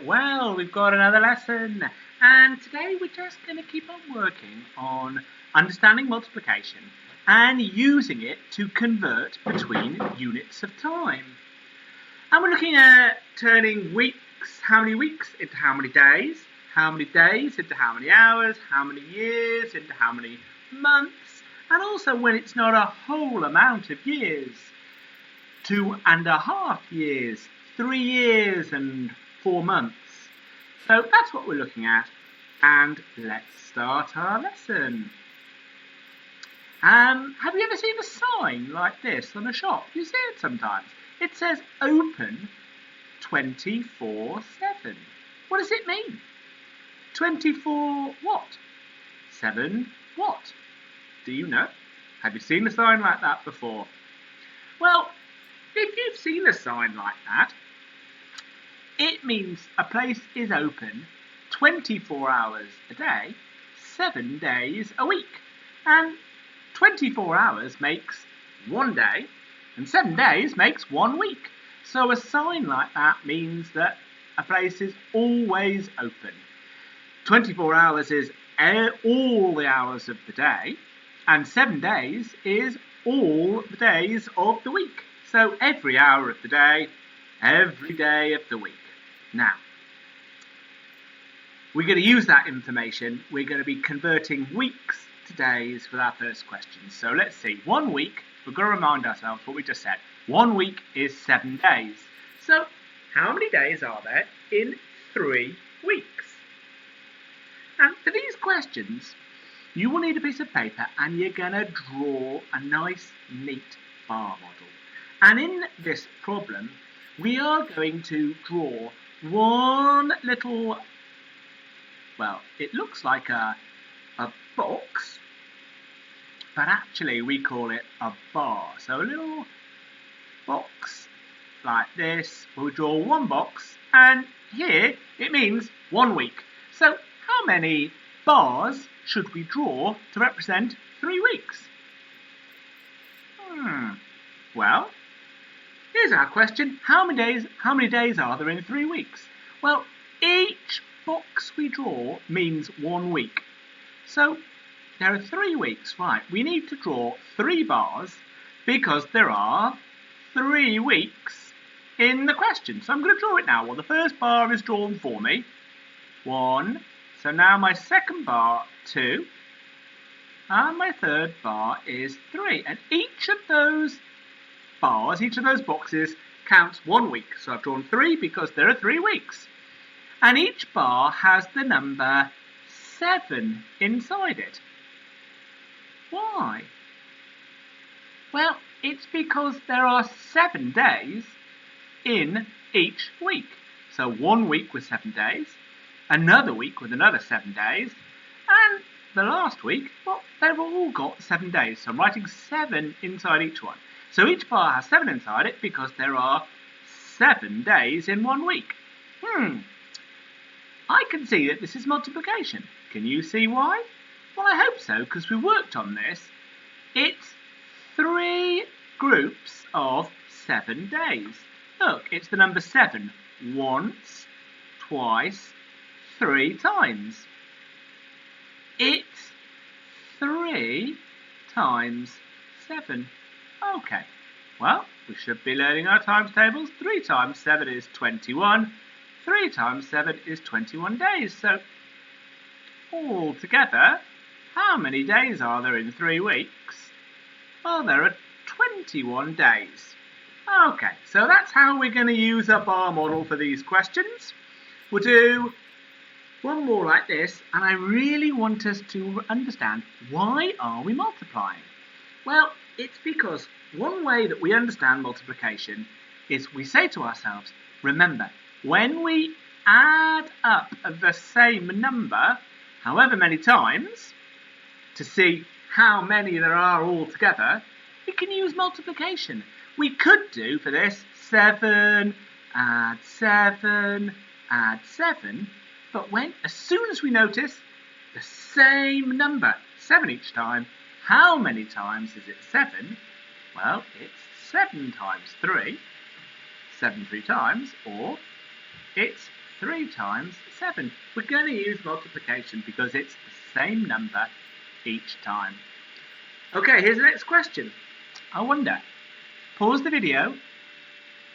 Well, we've got another lesson, and today we're just going to keep on working on understanding multiplication and using it to convert between units of time. And we're looking at turning weeks, how many weeks into how many days into how many hours, how many years into how many months, and also when it's not a whole amount of years. 2.5 years, 3 years and 4 months. So that's what we're looking at, and let's start our lesson. Have you ever seen a sign like this on a shop? You see it sometimes. It says open 24/7. What does it mean? 24 what? 7 what? Do you know? Have you seen a sign like that before? Well, if you've seen a sign like that, it means a place is open 24 hours a day, 7 days a week. And 24 hours makes 1 day, and 7 days makes 1 week. So a sign like that means that a place is always open. 24 hours is all the hours of the day, and 7 days is all the days of the week. So every hour of the day, every day of the week. Now, we're going to use that information. We're going to be converting weeks to days with our first question. So let's see. 1 week, we've got to remind ourselves what we just said. 1 week is 7 days. So how many days are there in 3 weeks? And for these questions, you will need a piece of paper and you're going to draw a nice, neat bar model. And in this problem, we are going to draw one little, well, it looks like a box, but actually we call it a bar. So a little box like this. We'll draw one box, and here it means 1 week. So how many bars should we draw to represent 3 weeks? Well, here's our question. How many days are there in 3 weeks? Well, each box we draw means 1 week. So there are 3 weeks, right? We need to draw 3 bars because there are 3 weeks in the question. So I'm going to draw it now. Well, the first bar is drawn for me. 1. So now my second bar, 2. And my third bar is 3. And each of those bars, each of those boxes counts 1 week. So I've drawn 3 because there are 3 weeks. And each bar has the number 7 inside it. Why? Well, it's because there are 7 days in each week. So 1 week with 7 days, another week with another 7 days, and the last week, well, they've all got 7 days. So I'm writing 7 inside each one. So each bar has 7 inside it because there are 7 days in 1 week. I can see that this is multiplication. Can you see why? Well, I hope so, because we worked on this. It's 3 groups of 7 days. Look, it's the number 7 once, twice, 3 times. It's 3 times 7. Okay, well, we should be learning our times tables. 3 times 7 is 21. 3 times 7 is 21 days. So, all together, how many days are there in 3 weeks? Well, there are 21 days. Okay, so that's how we're going to use a bar model for these questions. We'll do one more like this, and I really want us to understand, why are we multiplying? Well, it's because one way that we understand multiplication is we say to ourselves, remember, when we add up the same number, however many times, to see how many there are all together, we can use multiplication. We could do for this 7, add 7, add 7, but as soon as we notice the same number, 7 each time, how many times is it 7? Well, it's 7 times 3, 7 3 times, or it's 3 times 7. We're going to use multiplication because it's the same number each time. Okay, here's the next question. I wonder, pause the video,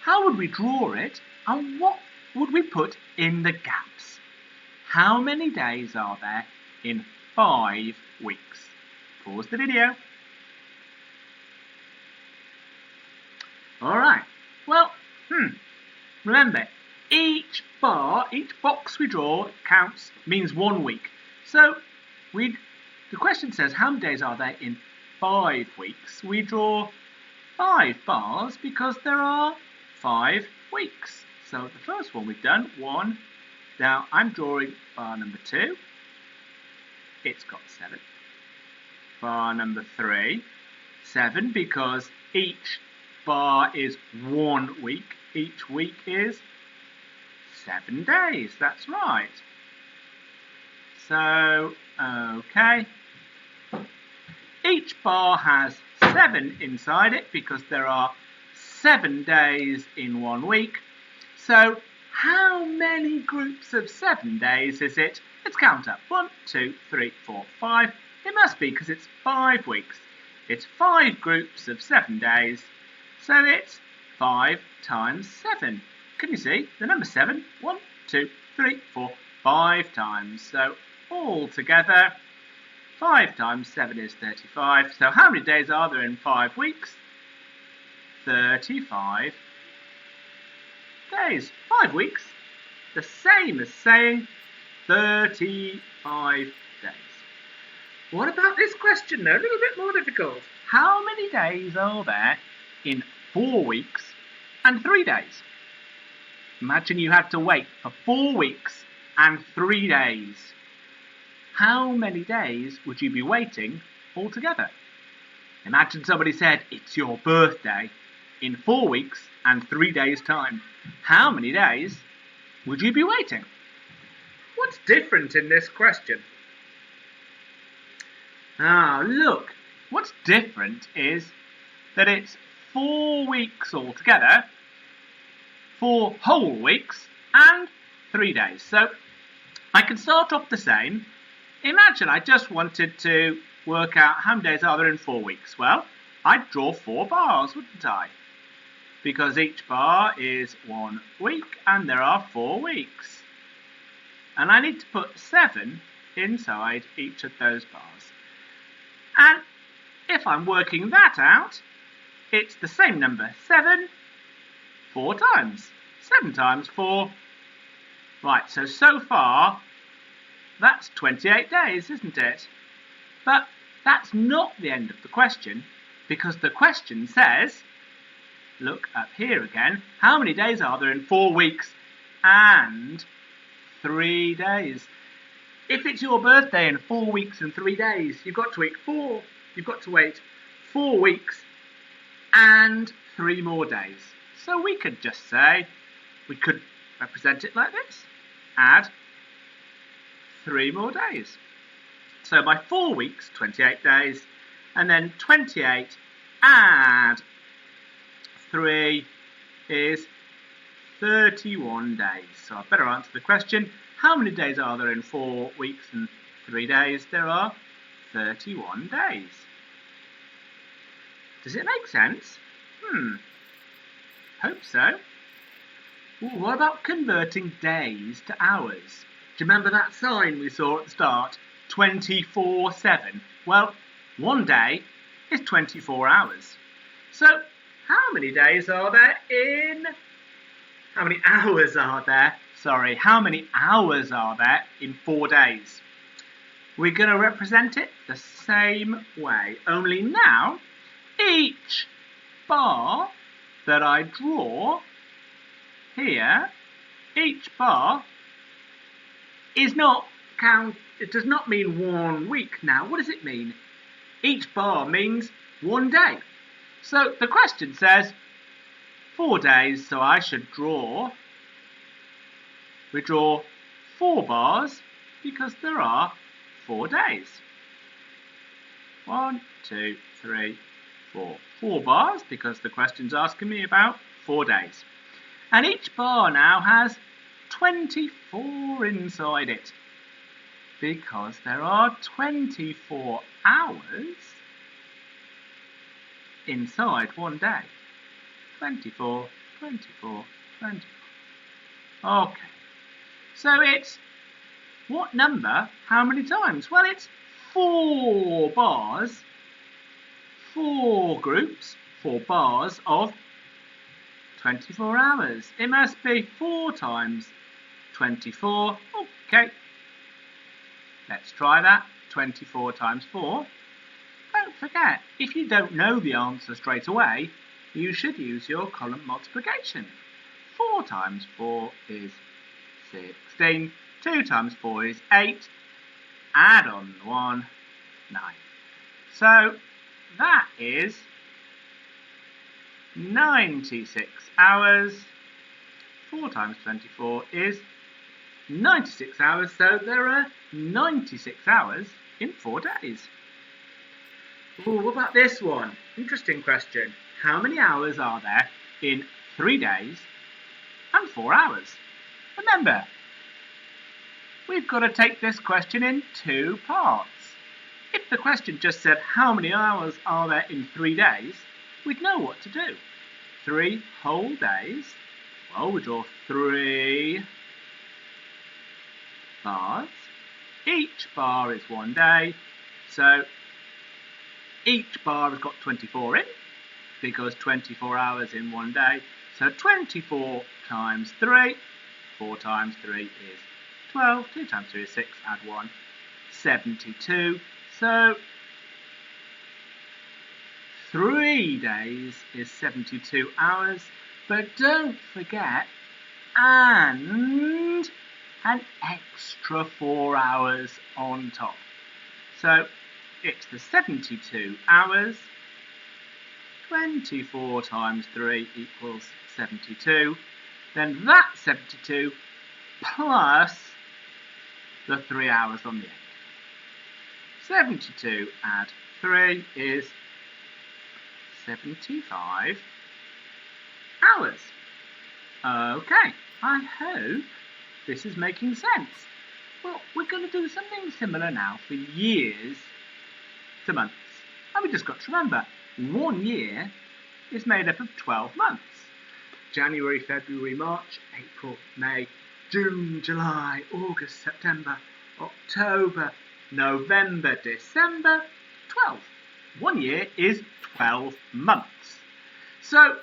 how would we draw it and what would we put in the gaps? How many days are there in 5 weeks? Pause the video. Alright, well, remember, each box we draw means 1 week. So, the question says, how many days are there in 5 weeks? We draw 5 bars because there are 5 weeks. So, the first one we've done, 1. Now, I'm drawing bar number 2. It's got 7. Bar number 3, 7, because each bar is 1 week. Each week is 7 days. That's right. So, okay. Each bar has 7 inside it because there are 7 days in 1 week. So, how many groups of 7 days is it? Let's count up. 1, 2, 3, 4, 5. It must be because it's 5 weeks. It's 5 groups of 7 days. So it's 5 times 7. Can you see? The number 7. 1, 2, 3, 4, 5 times. So all together, 5 times 7 is 35. So how many days are there in 5 weeks? 35 days. 5 weeks. The same as saying 35 days. What about this question though? A little bit more difficult. How many days are there in 4 weeks and 3 days? Imagine you had to wait for 4 weeks and 3 days. How many days would you be waiting altogether? Imagine somebody said it's your birthday in 4 weeks and 3 days' time. How many days would you be waiting? What's different in this question? Look, what's different is that it's 4 weeks altogether, 4 whole weeks, and 3 days. So I can start off the same. Imagine I just wanted to work out how many days are there in 4 weeks. Well, I'd draw 4 bars, wouldn't I? Because each bar is 1 week, and there are 4 weeks. And I need to put 7 inside each of those bars. And if I'm working that out, it's the same number, 7, 4 times. 7 times 4. Right, so far, that's 28 days, isn't it? But that's not the end of the question, because the question says, look up here again, how many days are there in 4 weeks and 3 days? If it's your birthday in 4 weeks and 3 days, you've got to wait 4 weeks and 3 more days. So we could just say, we could represent it like this. Add 3 more days. So by 4 weeks, 28 days, and then 28 add 3 is 31 days. So I better answer the question. How many days are there in 4 weeks and 3 days? There are 31 days. Does it make sense? Hope so. Ooh, what about converting days to hours? Do you remember that sign we saw at the start? 24/7. Well, 1 day is 24 hours. So, how many hours are there in 4 days? We're going to represent it the same way, only now each bar that I draw here, each bar is not it does not mean 1 week now. What does it mean? Each bar means 1 day. So the question says 4 days, so I should we draw 4 bars because there are 4 days. 1, 2, 3, 4. 4 bars because the question's asking me about 4 days. And each bar now has 24 inside it, because there are 24 hours inside one day. 24, 24, 24. Okay, so it's what number, how many times? Well, it's 4 bars, 4 groups, 4 bars of 24 hours. It must be 4 times 24. Okay, let's try that. 24 times 4. Don't forget, if you don't know the answer straight away, you should use your column multiplication. 4 times 4 is 16. 2 times 4 is 8. Add on 1, 9. So that is 96 hours. 4 times 24 is 96 hours. So there are 96 hours in 4 days. Ooh, what about this one? Interesting question. How many hours are there in 3 days and 4 hours? Remember, we've got to take this question in 2 parts. If the question just said how many hours are there in 3 days, we'd know what to do. 3 whole days. Well, we draw 3 bars. Each bar is 1 day, so each bar has got 24 in, because 24 hours in 1 day. So 24 times 3, 4 times 3 is 12, 2 times 3 is 6, add 1, 72. So 3 days is 72 hours, but don't forget, and an extra 4 hours on top. So it's the 72 hours. 24 times 3 equals 72. Then that 72 plus the 3 hours on the end. 72 add 3 is 75 hours. Okay, I hope this is making sense. Well, we're going to do something similar now for years to months. And we just got to remember, 1 year is made up of 12 months. January, February, March, April, May, June, July, August, September, October, November, December, 12. 1 year is 12 months. So,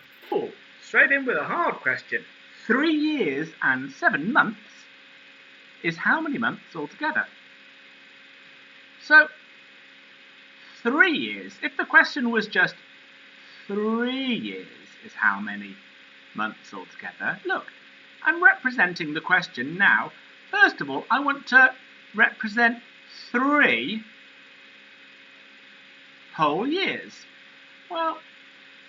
straight in with a hard question. 3 years and 7 months is how many months altogether? So, 3 years. If the question was just 3 years is how many months altogether, look, I'm representing the question now. First of all, I want to represent 3 whole years. Well,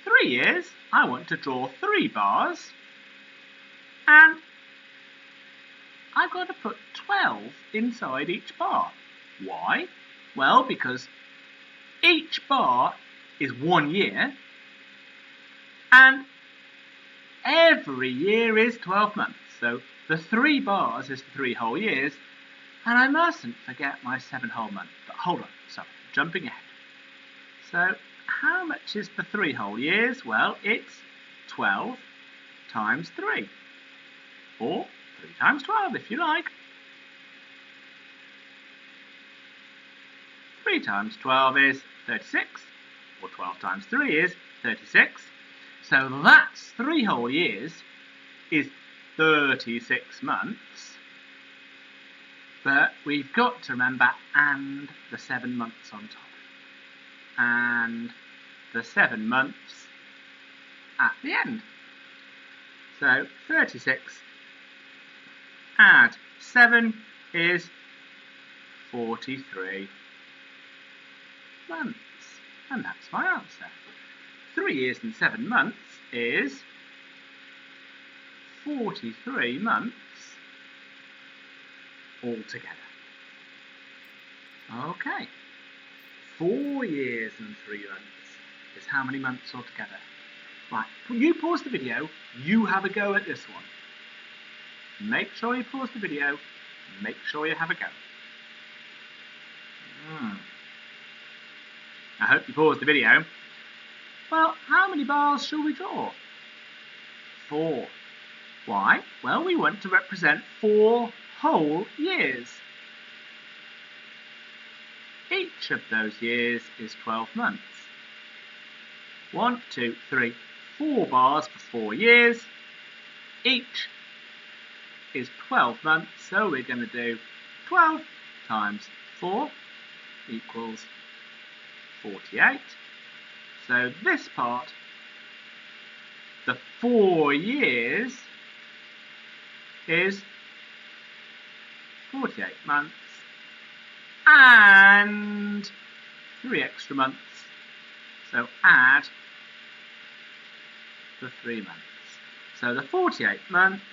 3 years, I want to draw 3 bars, and I've got to put 12 inside each bar. Why? Well, because each bar is 1 year, and every year is 12 months. So the 3 bars is 3 whole years, and I mustn't forget my 7 whole months. But hold on, sorry, jumping ahead. So how much is the 3 whole years? Well, it's 12 times 3, or 3 times 12 if you like. 3 times 12 is 36, or 12 times 3 is 36. So that's 3 whole years is 36 months. But we've got to remember and the 7 months on top. And the 7 months at the end. So 36 add 7 is 43 months. And that's my answer. 3 years and 7 months is 43 months altogether. Okay. 4 years and 3 months is how many months altogether? Right, you pause the video, you have a go at this one. make sure you pause the video, make sure you have a go. I hope you paused the video. Well, how many bars shall we draw? 4. Why? Well, we want to represent 4 whole years. Each of those years is 12 months. 1, 2, 3, 4 bars for 4 years. Each is 12 months, so we're going to do 12 times 4 equals 48. So this part, the 4 years, is 48 months and 3 extra months. So add the 3 months. So the 48 months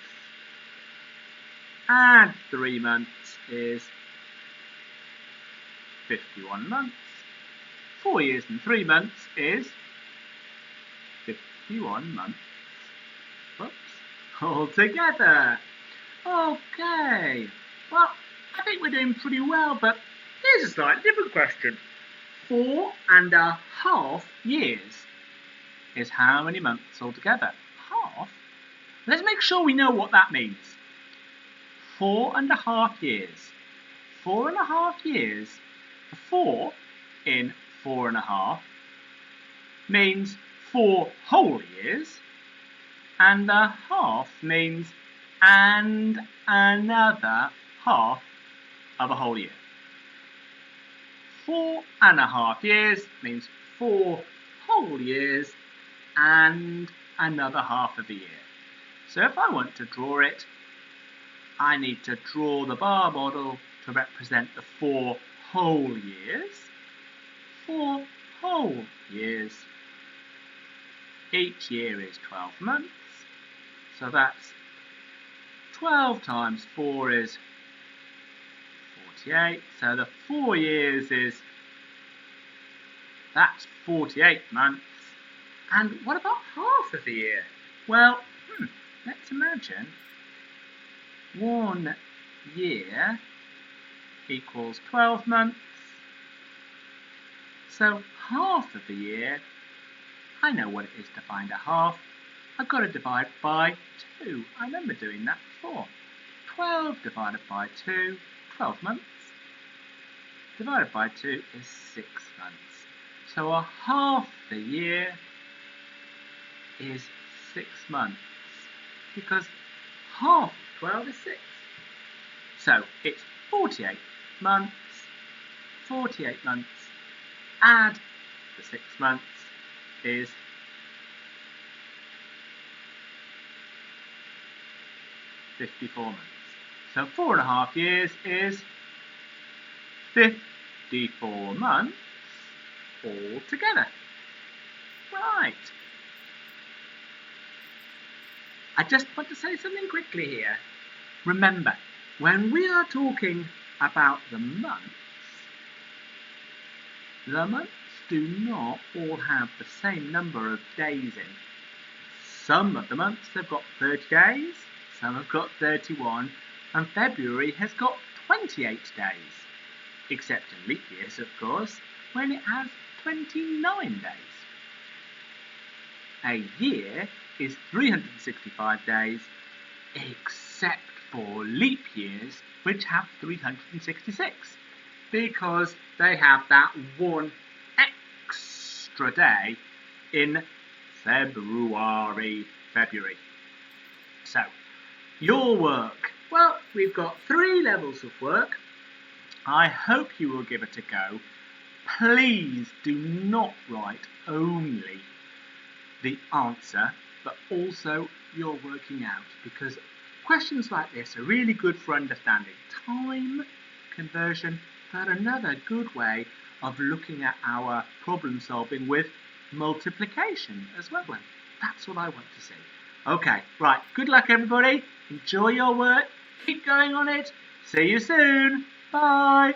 add 3 months is 51 months. 4 years and 3 months is 51 months. Oops. All together. Okay. Well, I think we're doing pretty well, but here's a slightly different question. 4.5 years is how many months altogether? Half? Let's make sure we know what that means. 4.5 years. 4.5 years. The 4 in 4.5 means 4 whole years, and the half means and another half of a whole year. 4.5 years means 4 whole years and another half of a year. So if I want to draw it, I need to draw the bar model to represent the 4 whole years. 4 whole years. Each year is 12 months, so that's 12 times 4 is 48, so the 4 years is, that's 48 months. And what about half of the year? Well, let's imagine 1 year equals 12 months. So half of the year, I know what it is to find a half. I've got to divide by 2. I remember doing that before. 12 divided by 2, 12 months. Divided by 2 is 6 months. So a half the year is 6 months, because half of 12 is 6. So it's 48 months, 48 months, add the 6 months is 54 months. So 4.5 years is 54 months all together. Right. I just want to say something quickly here. Remember, when we are talking about the months do not all have the same number of days in. Some of the months have got 30 days, some have got 31, and February has got 28 days. Except in leap years, of course, when it has 29 days. A year is 365 days, except for leap years, which have 366, because they have that one extra day in February. So, your work. Well, we've got 3 levels of work. I hope you will give it a go. Please do not write only the answer, but also you're working out, because questions like this are really good for understanding time, conversion, but another good way of looking at our problem solving with multiplication as well. And that's what I want to see. Okay, right, good luck everybody. Enjoy your work. Keep going on it. See you soon. Bye.